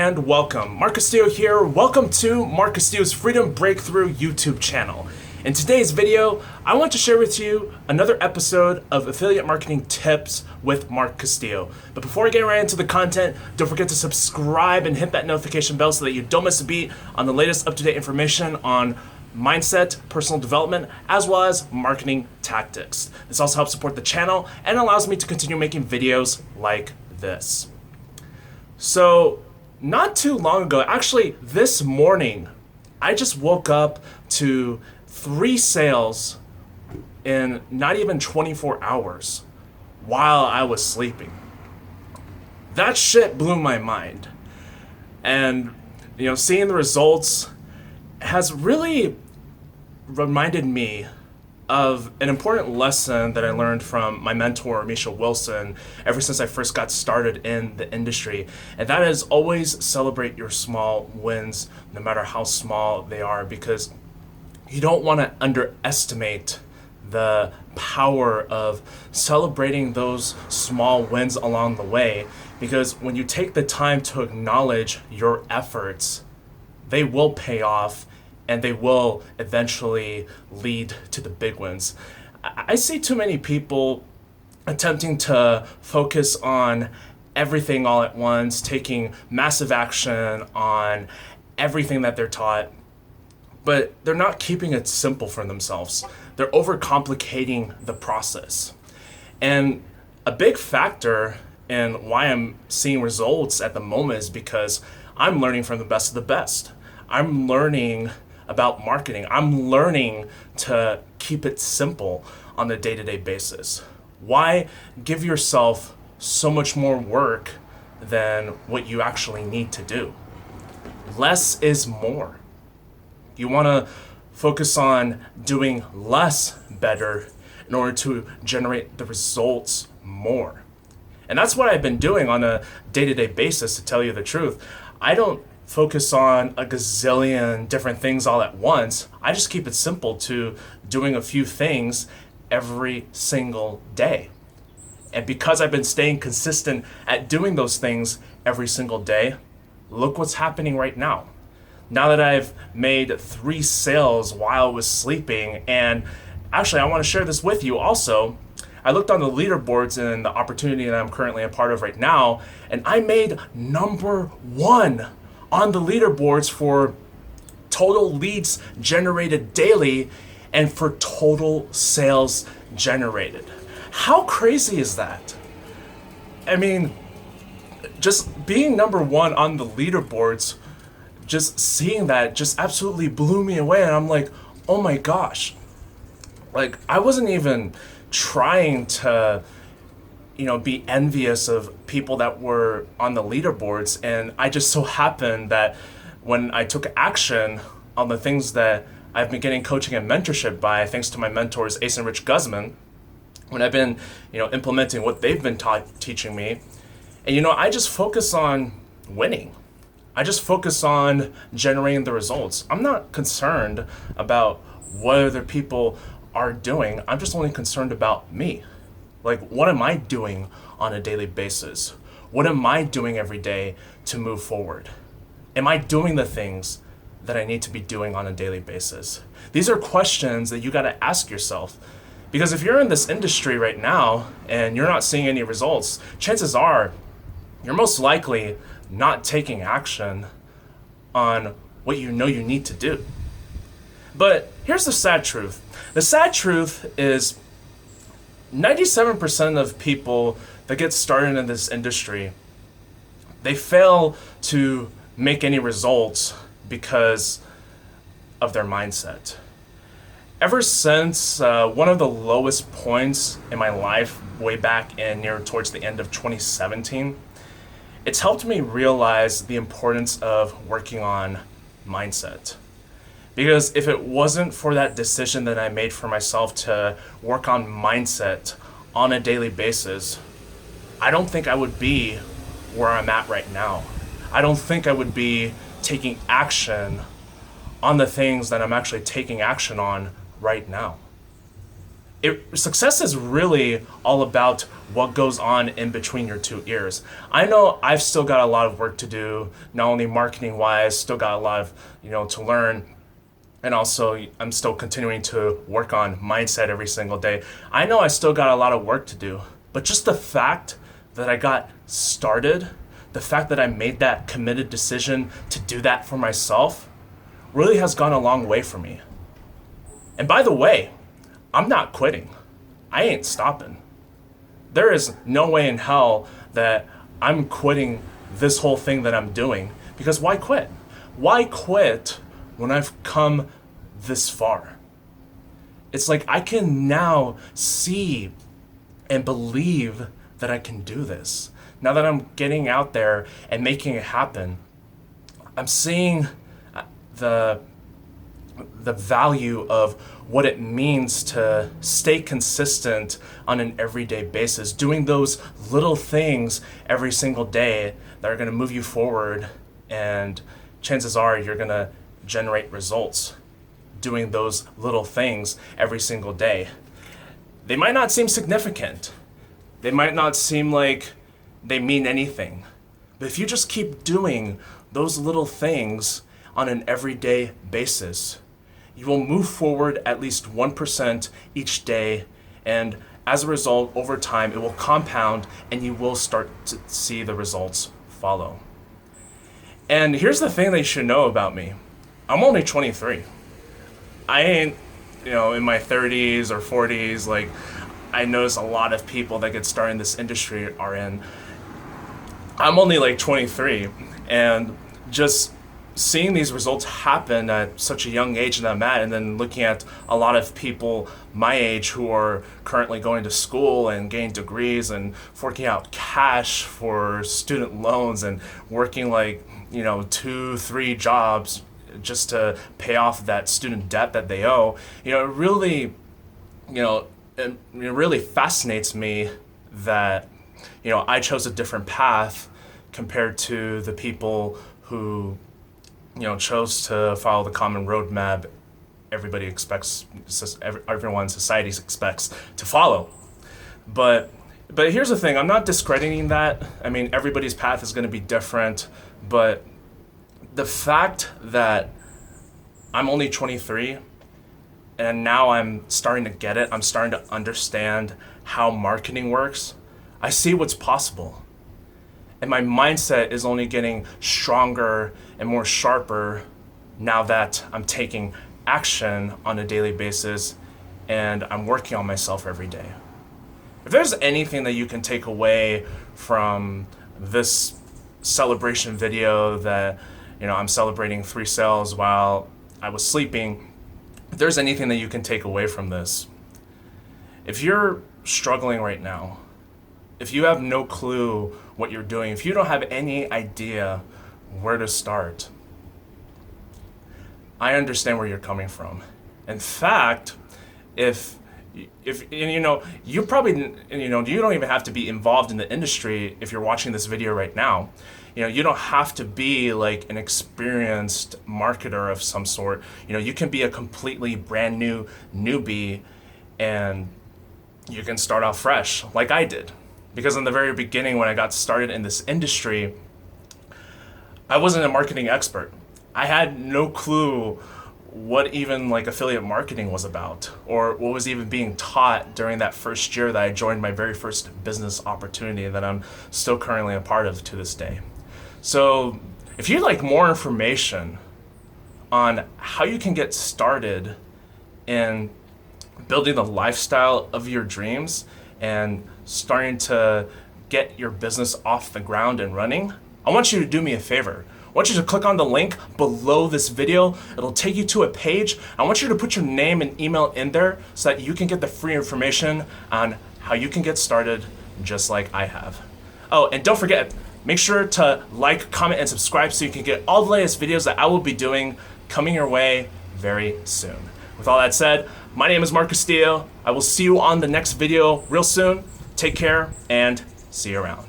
and welcome. Mark Castillo here. Welcome to Mark Castillo's Freedom Breakthrough YouTube channel. In today's video, I want to share with you another episode of Affiliate Marketing Tips with Mark Castillo. But before I get right into the content, don't forget to subscribe and hit that notification bell so that you don't miss a beat on the latest up-to-date information on mindset, personal development, as well as marketing tactics. This also helps support the channel and allows me to continue making videos like this. So, not too long ago, actually this morning, I just woke up to 3 sales in not even 24 hours while I was sleeping. That shit blew my mind. And, seeing the results has really reminded me of an important lesson that I learned from my mentor, Misha Wilson, ever since I first got started in the industry. And that is always celebrate your small wins, no matter how small they are, because you don't want to underestimate the power of celebrating those small wins along the way. Because when you take the time to acknowledge your efforts, they will pay off and they will eventually lead to the big wins. I see too many people attempting to focus on everything all at once, taking massive action on everything that they're taught, but they're not keeping it simple for themselves. They're overcomplicating the process. And a big factor in why I'm seeing results at the moment is because I'm learning from the best of the best. I'm learning about marketing. I'm learning to keep it simple on a day-to-day basis. Why give yourself so much more work than what you actually need to do? Less is more. You want to focus on doing less better in order to generate the results more. And that's what I've been doing on a day-to-day basis, to tell you the truth. I don't focus on a gazillion different things all at once. I just keep it simple to doing a few things every single day. And because I've been staying consistent at doing those things every single day, look what's happening right now. Now that I've made 3 sales while I was sleeping, and actually I want to share this with you also. I looked on the leaderboards and the opportunity that I'm currently a part of right now, and I made number 1 on the leaderboards for total leads generated daily and for total sales generated. How crazy is that? I mean, just being number 1 on the leaderboards, just seeing that just absolutely blew me away. And I'm like, oh my gosh. Like, I wasn't even trying to be envious of people that were on the leaderboards. And I just so happened that when I took action on the things that I've been getting coaching and mentorship by, thanks to my mentors, Ace and Rich Guzman, when I've been, implementing what they've been teaching me, and, I just focus on winning. I just focus on generating the results. I'm not concerned about what other people are doing. I'm just only concerned about me. Like, what am I doing on a daily basis? What am I doing every day to move forward? Am I doing the things that I need to be doing on a daily basis? These are questions that you got to ask yourself. Because if you're in this industry right now and you're not seeing any results, chances are you're most likely not taking action on what you know you need to do. But here's the sad truth. The sad truth is 97% of people that get started in this industry, they fail to make any results because of their mindset. Ever since one of the lowest points in my life way back in towards the end of 2017, it's helped me realize the importance of working on mindset. Because if it wasn't for that decision that I made for myself to work on mindset on a daily basis, I don't think I would be where I'm at right now. I don't think I would be taking action on the things that I'm actually taking action on right now. Success is really all about what goes on in between your two ears. I know I've still got a lot of work to do, not only marketing wise, still got a lot of, to learn. And also I'm still continuing to work on mindset every single day. I know I still got a lot of work to do, but just the fact that I got started, the fact that I made that committed decision to do that for myself really has gone a long way for me. And by the way, I'm not quitting. I ain't stopping. There is no way in hell that I'm quitting this whole thing that I'm doing, because why quit? Why quit when I've come this far? It's like I can now see and believe that I can do this. Now that I'm getting out there and making it happen, I'm seeing the value of what it means to stay consistent on an everyday basis, doing those little things every single day that are going to move you forward, and chances are you're going to generate results doing those little things every single day. They might not seem significant. They might not seem like they mean anything. But if you just keep doing those little things on an everyday basis, you will move forward at least 1% each day, and as a result, over time, it will compound and you will start to see the results follow. And here's the thing that you should know about me. I'm only 23. I ain't, in my 30s or 40s. Like, I notice a lot of people that get started in this industry are in. I'm only like 23, and just seeing these results happen at such a young age that I'm at, and then looking at a lot of people my age who are currently going to school and getting degrees and forking out cash for student loans and working like, 2-3 jobs just to pay off that student debt that they owe. It really, it really fascinates me that, I chose a different path compared to the people who chose to follow the common roadmap everybody expects, everyone in society expects to follow. But here's the thing, I'm not discrediting that. I mean, everybody's path is going to be different, but the fact that I'm only 23 and now I'm starting to get it, I'm starting to understand how marketing works, I see what's possible. And my mindset is only getting stronger and more sharper now that I'm taking action on a daily basis and I'm working on myself every day. If there's anything that you can take away from this celebration video that, I'm celebrating 3 sales while I was sleeping, if there's anything that you can take away from this, if you're struggling right now, if you have no clue what you're doing, if you don't have any idea where to start, I understand where you're coming from. In fact, if you probably, you don't even have to be involved in the industry if you're watching this video right now. You don't have to be like an experienced marketer of some sort. You can be a completely brand new newbie and you can start off fresh like I did. Because in the very beginning, when I got started in this industry, I wasn't a marketing expert. I had no clue what even like affiliate marketing was about, or what was even being taught during that first year that I joined my very first business opportunity that I'm still currently a part of to this day. So if you'd like more information on how you can get started in building the lifestyle of your dreams and starting to get your business off the ground and running, I want you to do me a favor. I want you to click on the link below this video. It'll take you to a page. I want you to put your name and email in there so that you can get the free information on how you can get started just like I have. Oh, and don't forget, make sure to like, comment, and subscribe so you can get all the latest videos that I will be doing coming your way very soon. With all that said, my name is Mark Castillo. I will see you on the next video real soon. Take care and see you around.